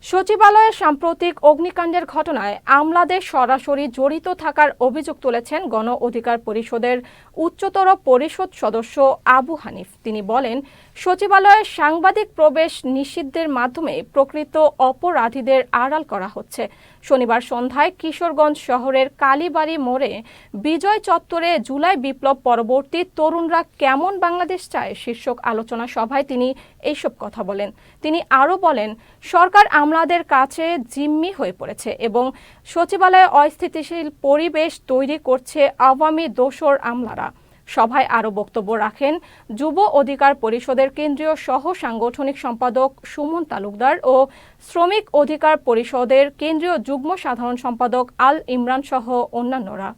সচিবালয়ে সাম্প্রতিক অগ্নিকাণ্ডের ঘটনায় আমলাদের সরাসরি জড়িত থাকার অভিযোগ তুলেছেন গণ অধিকার পরিষদের উচ্চতর পরিষদ সদস্য আবু হানিফ। তিনি বলেন, সচিবালয়ে সাংবাদিক প্রবেশ নিষিদ্ধের মাধ্যমে প্রকৃত অপরাধীদের আড়াল করা হচ্ছে। শনিবার সন্ধ্যায় কিশোরগঞ্জ শহরের কালীবাড়ি মোড়ে বিজয় চত্বরে জুলাই বিপ্লব পরবর্তী তরুণরা কেমন বাংলাদেশ চায় শীর্ষক আলোচনা সভায় তিনি এইসব কথা বলেন। তিনি আরও বলেন, সরকার আমলাদের কাছে জিম্মি হয়ে পড়েছে এবং সচিবালয়ে অস্থিতিশীল পরিবেশ তৈরি করছে আওয়ামী দোসর আমলারা। সভায় আরও বক্তব্য রাখেন যুব অধিকার পরিষদের কেন্দ্রীয় সহ সাংগঠনিক সম্পাদক সুমন তালুকদার ও শ্রমিক অধিকার পরিষদের কেন্দ্রীয় যুগ্ম সাধারণ সম্পাদক আল ইমরান সহ অন্যান্যরা।